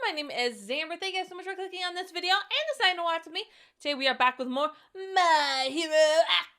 my name is Zamber. Thank you guys so much for clicking on this video and deciding to watch with me. Today we are back with more My Hero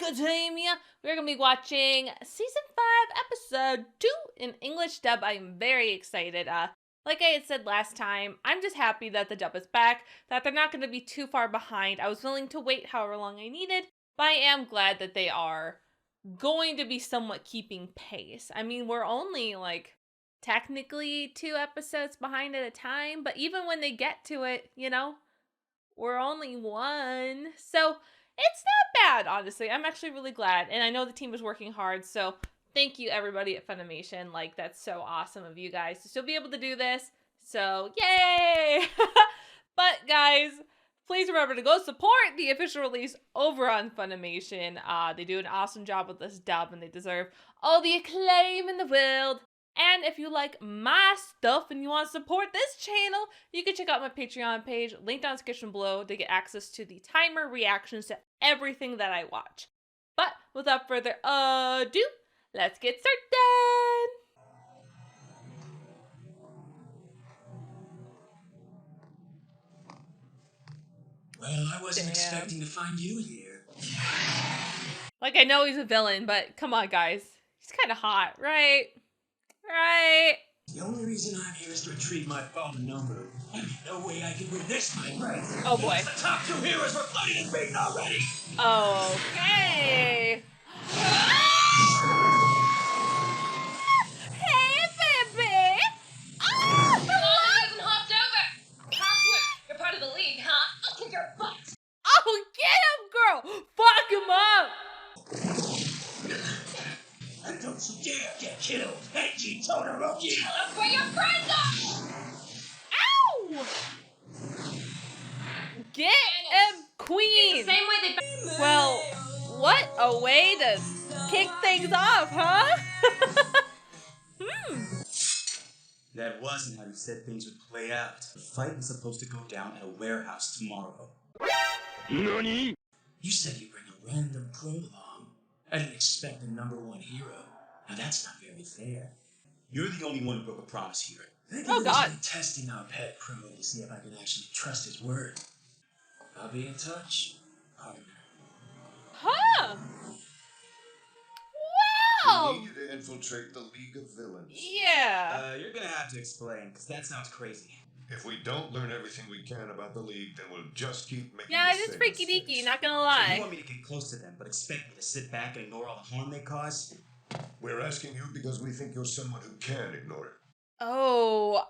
Academia. We're going to be watching Season 5, Episode 2 in English dub. I'm very excited. Like I had said last time, I'm just happy that the dub is back, that they're not going to be too far behind. I was willing to wait however long I needed, but I am glad that they are going to be somewhat keeping pace. I mean, we're only technically 2 episodes behind at a time, but even when they get to it, you know, we're only 1. So it's not bad, honestly. I'm actually really glad. And I know the team is working hard, so thank you everybody at Funimation. That's so awesome of you guys to still be able to do this. So yay! But guys, please remember to go support the official release over on Funimation. They do an awesome job with this dub and they deserve all the acclaim in the world. And if you like my stuff and you want to support this channel, you can check out my Patreon page, linked down in the description below, to get access to the timer reactions to everything that I watch. But without further ado, let's get started! Well, I wasn't expecting to find you here. I know he's a villain, but come on, guys. He's kind of hot, right? Right. The only reason I'm here is to retrieve my fallen Nomu. There's no way I can win this fight, right? Oh boy. The top 2 heroes were floating and beaten already! Okay. Hey, baby! Oh, you even hopped over! Password, you're part of the league, huh? I'll kick your butt! Oh, get him, girl! Fuck him up! And don't you dare get killed, edgy Todoroki! Tell us where your friends are! Ow! Get him, queen! It's the same way they... Well, what a way to kick things off, huh? That wasn't how you said things would play out. The fight was supposed to go down at a warehouse tomorrow. NANI? You said you'd bring a random pro along. I didn't expect the #1 hero. Now that's not very fair. You're the only one who broke a promise here. Oh God. I'm testing our pet pro to see if I can actually trust his word. I'll be in touch, partner. Huh? Wow! We need you to infiltrate the League of Villains. Yeah. You're gonna have to explain, because that sounds crazy. If we don't learn everything we can about the League, then we'll just keep making Yeah, the it is same freaky mistakes. deaky, not gonna So you lie. want me to get close to them, but expect me to sit back and ignore all the harm they cause? We're asking you because we think you're someone who can ignore it. Oh,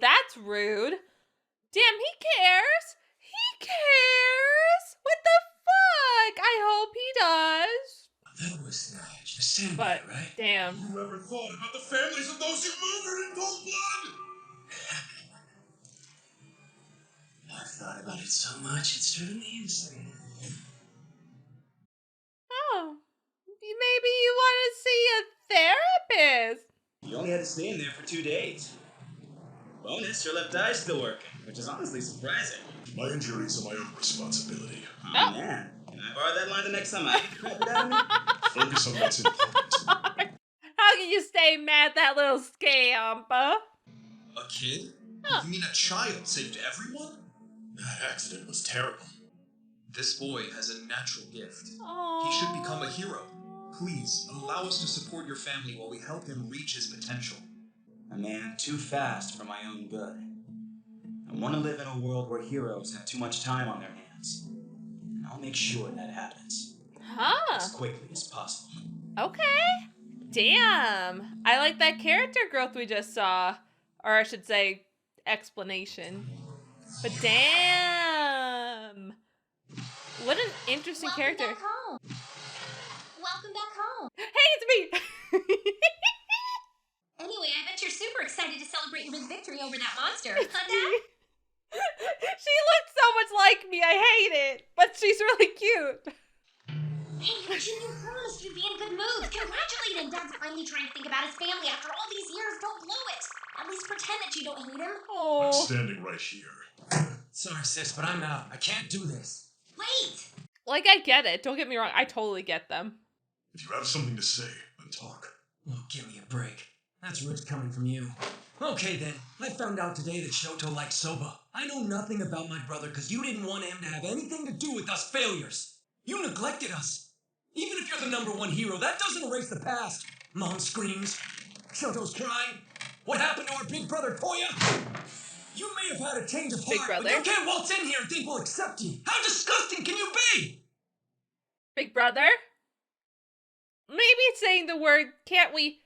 that's rude. Damn, he cares. He cares. What the fuck? I hope he does. That was Snatch, the Sandman, But, right? damn. You ever thought about the families of those you murdered in cold blood? I've thought about it so much, it's driven me insane. Oh, maybe you want to see a therapist. You only had to stay in there for 2 days. Bonus, your left eye's still working, which is honestly surprising. My injuries are my own responsibility. Oh, man. Can I borrow that line the next time I get crap out of me? Focus on what's important. How can you stay mad at that little scamp? A kid? Huh. You mean a child saved everyone? That accident was terrible. This boy has a natural gift. Oh. He should become a hero. Please, allow us to support your family while we help him reach his potential. A man too fast for my own good. I want to live in a world where heroes have too much time on their hands. And I'll make sure that happens. Huh. As quickly as possible. Okay. Damn. I like that character growth we just saw. Or I should say, explanation. But damn. What an interesting character. Back home. Welcome back home. Hey, it's me. Anyway, I bet you're super excited to celebrate your big victory over that monster, huh, Dad? She looks so much like me. I hate it. But she's really cute. Hey, you promised you'd be in good mood. Congratulate him. Dad's finally trying to think about his family after all these years. Don't blow it. At least pretend that you don't hate him. I'm Oh. standing right here. Sorry, sis, but I'm out. I can't do this. Wait. I get it. Don't get me wrong. I totally get them. If you have something to say, then talk. Oh, give me a break. That's rich coming from you. Okay then, I found out today that Shoto likes soba. I know nothing about my brother because you didn't want him to have anything to do with us failures. You neglected us. Even if you're the #1 hero, that doesn't erase the past. Mom screams. Shoto's crying. What happened to our big brother Toya? You may have had a change of Big heart, brother? but you can't waltz in here and think we'll accept you. How disgusting can you be? Big brother? Maybe saying the word, can't we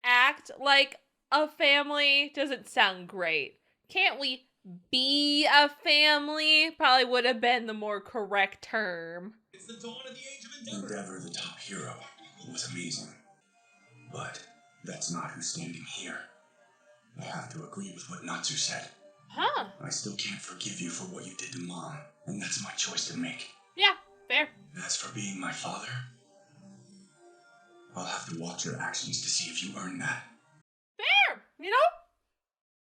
act like a family doesn't sound great. Can't we be a family? Probably would have been the more correct term. It's the dawn of the age of Endeavor. Endeavor, the top hero, was amazing. But that's not who's standing here. I have to agree with what Natsu said. Huh. I still can't forgive you for what you did to Mom, and that's my choice to make. Yeah, fair. As for being my father, I'll have to watch your actions to see if you earn that. Fair, you know?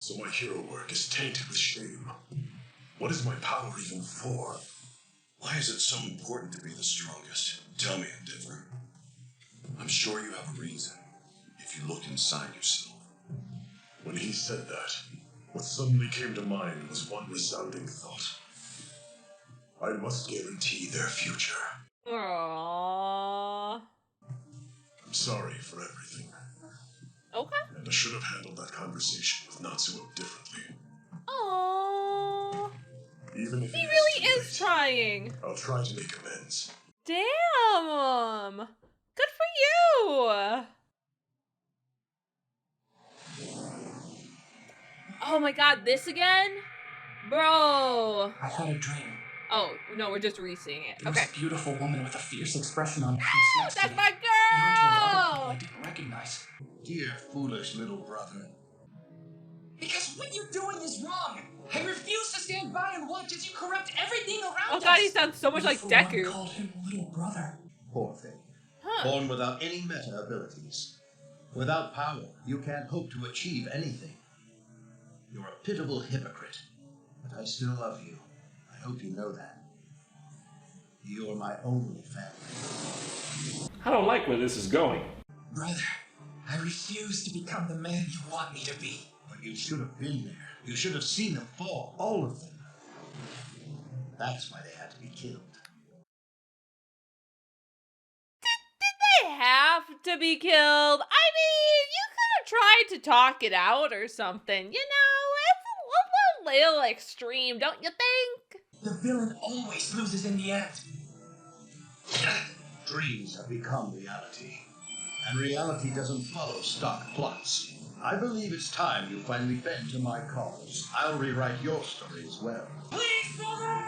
So my hero work is tainted with shame. What is my power even for? Why is it so important to be the strongest? Tell me, Endeavor. I'm sure you have a reason, if you look inside yourself. When he said that, what suddenly came to mind was one resounding thought. I must guarantee their future. Aww. I'm sorry for everything, Okay. and I should have handled that conversation with Natsuo differently. Aww. Even if He it really too is late, trying. I'll try to make amends. Damn. Good for you. Oh my god, this again? Bro. I had a dream. Oh, no, we're just re-seeing it. There Okay. was a beautiful woman with a fierce expression on her Ah, face. that's my Beyond her other people girl! I didn't recognize. Dear foolish little brother. Because what you're doing is wrong. I refuse to stand by and watch as you corrupt everything around Oh us. god, he sounds so much like You, for one, Deku. called him little brother. Poor thing. Huh. Born without any meta abilities. Without power, you can't hope to achieve anything. You're a pitiable hypocrite. But I still love you. I hope you know that. You're my only family. I don't like where this is going. Brother, I refuse to become the man you want me to be. But you should have been there. You should have seen them fall, all of them. That's why they had to be killed. They have to be killed. I mean, you could have tried to talk it out or something. You know, it's a little extreme, don't you think? The villain always loses in the end. Dreams have become reality. And reality doesn't follow stock plots. I believe it's time you finally bend to my cause. I'll rewrite your story as well. Please, brother!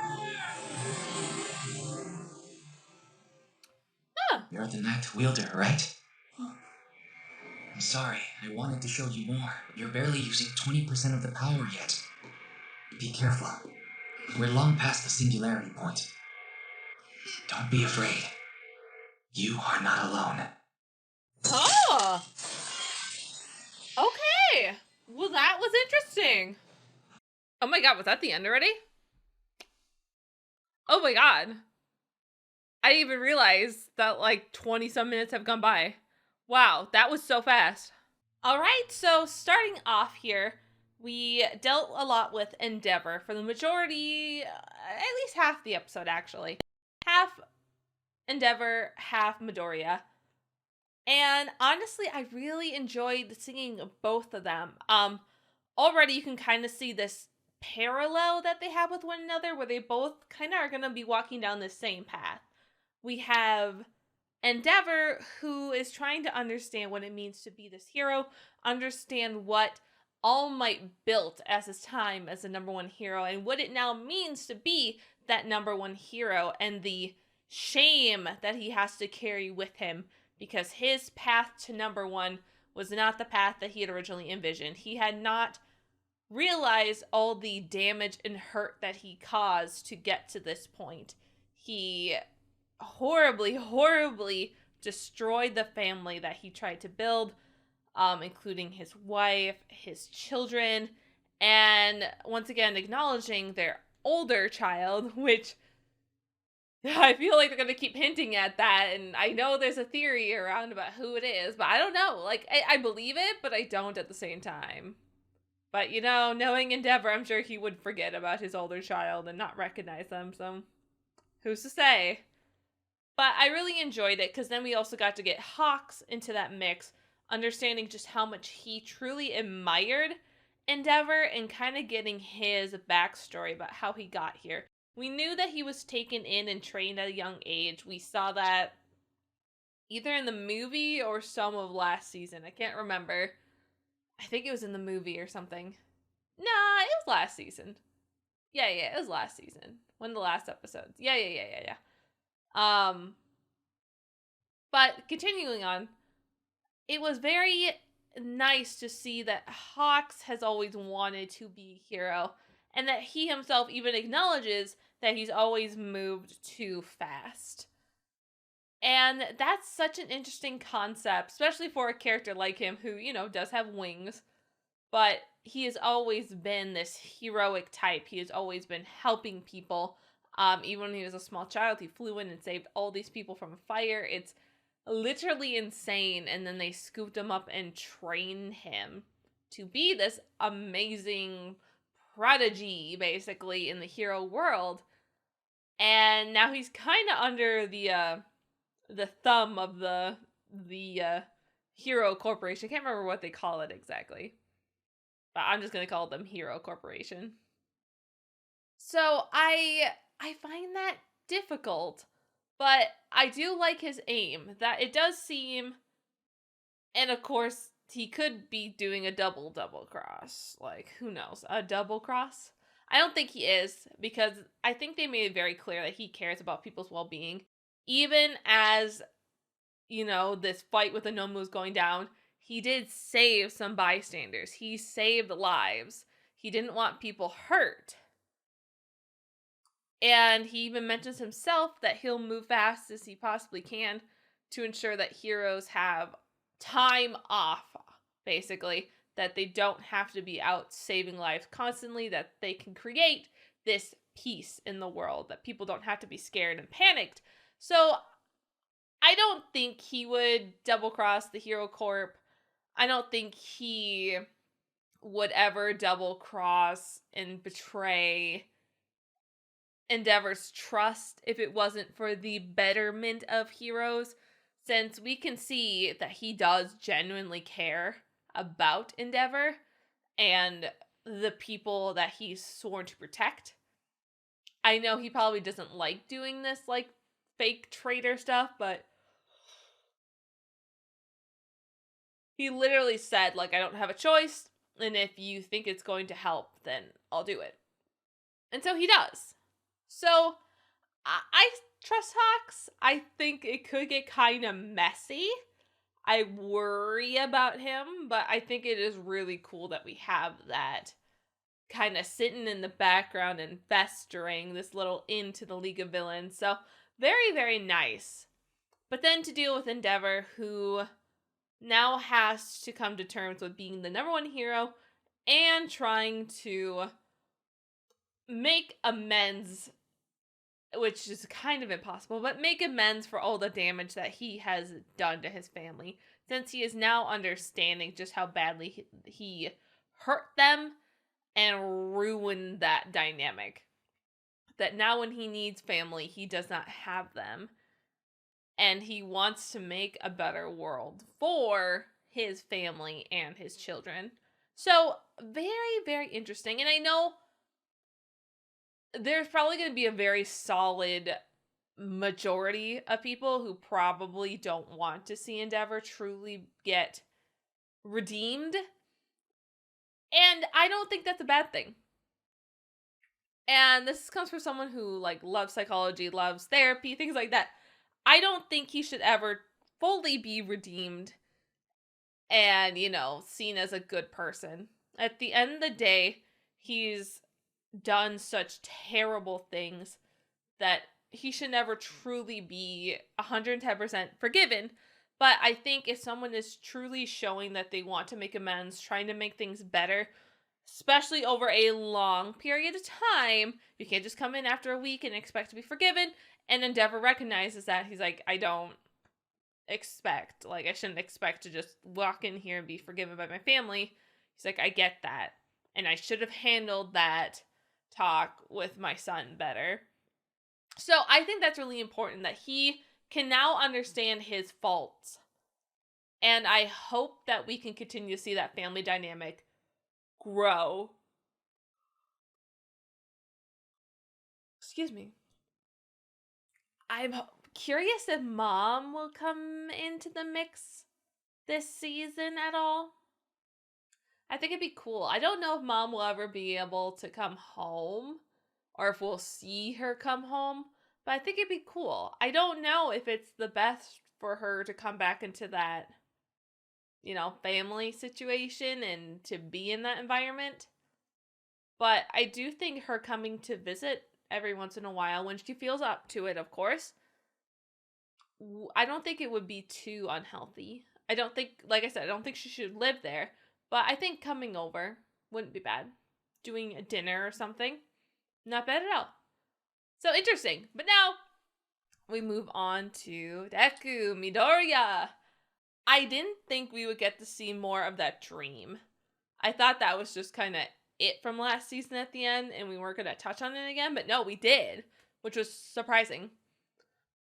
Huh. You're the Ninth Wielder, right? I'm sorry, I wanted to show you more, but you're barely using 20% of the power yet. Be careful. We're long past the singularity point. Don't be afraid. You are not alone. Oh. Okay. Well, that was interesting. Oh my god, was that the end already? Oh my god. I didn't even realize that like 20-some minutes have gone by. Wow, that was so fast. All right, so starting off here, we dealt a lot with Endeavor for the majority, at least half the episode actually. Half Endeavor, half Midoriya. And honestly, I really enjoyed singing both of them. Already you can kind of see this parallel that they have with one another where they both kind of are going to be walking down the same path. We have Endeavor, who is trying to understand what it means to be this hero, understand what All Might built as his time as the #1 hero, and what it now means to be that #1 hero, and the shame that he has to carry with him, because his path to #1 was not the path that he had originally envisioned. He had not realized all the damage and hurt that he caused to get to this point. He horribly destroyed the family that he tried to build, including his wife, his children, and once again acknowledging their older child, which I feel like they're going to keep hinting at that, and I know there's a theory around about who it is, but I don't know. Like, I believe it, but I don't at the same time. But, you know, knowing Endeavor, I'm sure he would forget about his older child and not recognize them, so who's to say? But I really enjoyed it, because then we also got to get Hawks into that mix, understanding just how much he truly admired Endeavor and kind of getting his backstory about how he got here. We knew that he was taken in and trained at a young age. We saw that either in the movie or some of last season. I can't remember. I think it was in the movie or something. Nah, it was last season. Yeah, it was last season. One of the last episodes. Yeah. But continuing on, it was very nice to see that Hawks has always wanted to be a hero, and that he himself even acknowledges that he's always moved too fast. And that's such an interesting concept, especially for a character like him who, you know, does have wings. But he has always been this heroic type. He has always been helping people. Even when he was a small child, he flew in and saved all these people from a fire. It's literally insane. And then they scooped him up and trained him to be this amazing prodigy, basically, in the hero world. And now he's kind of under the thumb of the Hero Corporation. I can't remember what they call it exactly, but I'm just gonna call them Hero Corporation. So I find that difficult, but I do like his aim. That it does seem, and of course he could be doing a double cross. Like, who knows, a double cross? I don't think he is, because I think they made it very clear that he cares about people's well-being. Even as, you know, this fight with the Nomu was going down, he did save some bystanders. He saved lives. He didn't want people hurt. And he even mentions himself that he'll move fast as he possibly can to ensure that heroes have time off, basically. That they don't have to be out saving lives constantly, that they can create this peace in the world, that people don't have to be scared and panicked. So I don't think he would double cross the Hero Corp. I don't think he would ever double cross and betray Endeavor's trust if it wasn't for the betterment of heroes, since we can see that he does genuinely care about Endeavor and the people that he's sworn to protect. I know he probably doesn't like doing this, like, fake traitor stuff, but he literally said, like, I don't have a choice, and if you think it's going to help, then I'll do it. And so he does. So I trust Hawks. I think it could get kind of messy. I worry about him, but I think it is really cool that we have that kind of sitting in the background and festering this little into the League of Villains. So very, very nice. But then to deal with Endeavor, who now has to come to terms with being the number one hero and trying to make amends, which is kind of impossible, but make amends for all the damage that he has done to his family, since he is now understanding just how badly he hurt them and ruined that dynamic. That now when he needs family, he does not have them. And he wants to make a better world for his family and his children. So, very, very interesting. And I know there's probably going to be a very solid majority of people who probably don't want to see Endeavor truly get redeemed. And I don't think that's a bad thing. And this comes from someone who, like, loves psychology, loves therapy, things like that. I don't think he should ever fully be redeemed and, you know, seen as a good person. At the end of the day, he's done such terrible things that he should never truly be 110% forgiven. But I think if someone is truly showing that they want to make amends, trying to make things better, especially over a long period of time, you can't just come in after a week and expect to be forgiven. And Endeavor recognizes that. He's like, I shouldn't expect to just walk in here and be forgiven by my family. He's like, I get that. And I should have handled that talk with my son better. So I think that's really important that he can now understand his faults. And I hope that we can continue to see that family dynamic grow. Excuse me. I'm curious if Mom will come into the mix this season at all. I think it'd be cool. I don't know if Mom will ever be able to come home or if we'll see her come home, but I think it'd be cool. I don't know if it's the best for her to come back into that, you know, family situation and to be in that environment. But I do think her coming to visit every once in a while, when she feels up to it, of course, I don't think it would be too unhealthy. I don't think, like I said, I don't think she should live there. But I think coming over wouldn't be bad. Doing a dinner or something. Not bad at all. So interesting. But now we move on to Deku, Midoriya. I didn't think we would get to see more of that dream. I thought that was just kind of it from last season at the end and we weren't going to touch on it again. But no, we did, which was surprising.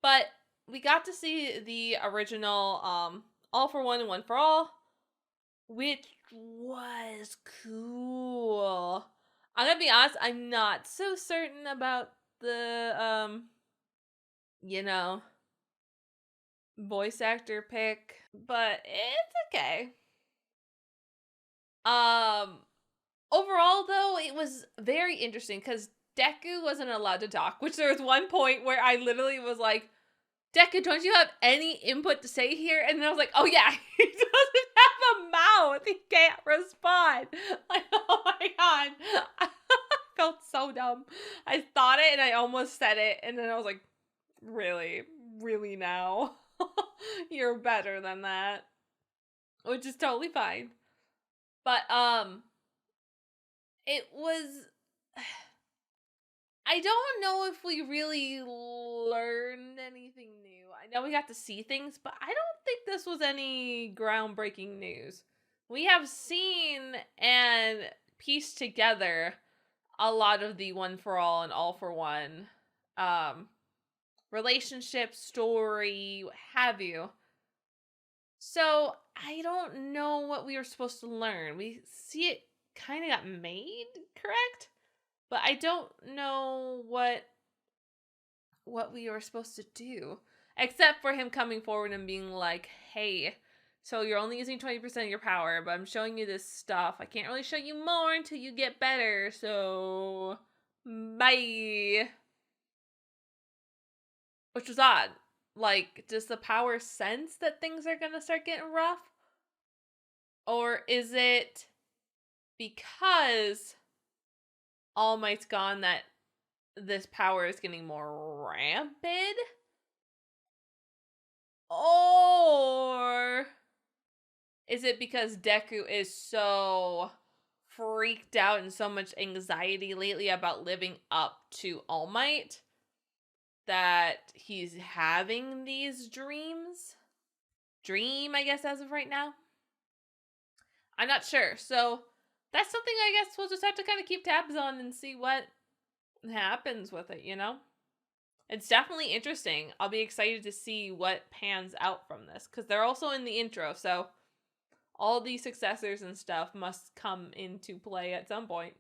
But we got to see the original All for One and One for All, which was cool. I'm gonna be honest, I'm not so certain about the, you know, voice actor pick, but it's okay. Overall, though, it was very interesting because Deku wasn't allowed to talk, which there was one point where I literally was like, Deku, don't you have any input to say here? And then I was like, oh yeah, he doesn't have a mouth. He can't respond. Like, oh my god. I felt so dumb. I thought it and I almost said it. And then I was like, really? Really now? You're better than that. Which is totally fine. But, it was... I don't know if we really learned anything new. I know we got to see things, but I don't think this was any groundbreaking news. We have seen and pieced together a lot of the One for All and All for One relationship, story, what have you. So I don't know what we were supposed to learn. We see it kind of got made, correct? But I don't know what we were supposed to do. Except for him coming forward and being like, hey, so you're only using 20% of your power, but I'm showing you this stuff. I can't really show you more until you get better, so bye. Which was odd. Like, does the power sense that things are going to start getting rough? Or is it because All Might's gone that this power is getting more rampant? Or is it because Deku is so freaked out and so much anxiety lately about living up to All Might that he's having these dreams? I guess, as of right now. I'm not sure. So that's something I guess we'll just have to kind of keep tabs on and see what happens with it, you know? It's definitely interesting. I'll be excited to see what pans out from this, because they're also in the intro, so all the successors and stuff must come into play at some point.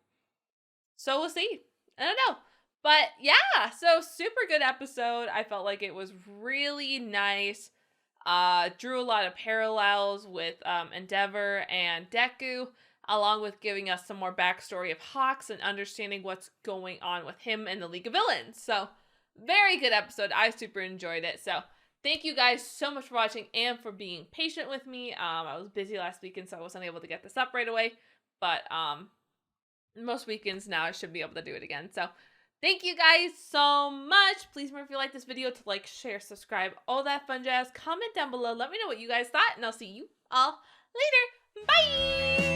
So we'll see. I don't know. But yeah, so super good episode. I felt like it was really nice. Drew a lot of parallels with Endeavor and Deku, along with giving us some more backstory of Hawks and understanding what's going on with him and the League of Villains. So, very good episode. I super enjoyed it. So, thank you guys so much for watching and for being patient with me. I was busy last weekend, so I wasn't able to get this up right away. But, most weekends now I should be able to do it again. So, thank you guys so much. Please remember if you like this video to like, share, subscribe, all that fun jazz. Comment down below. Let me know what you guys thought, and I'll see you all later. Bye!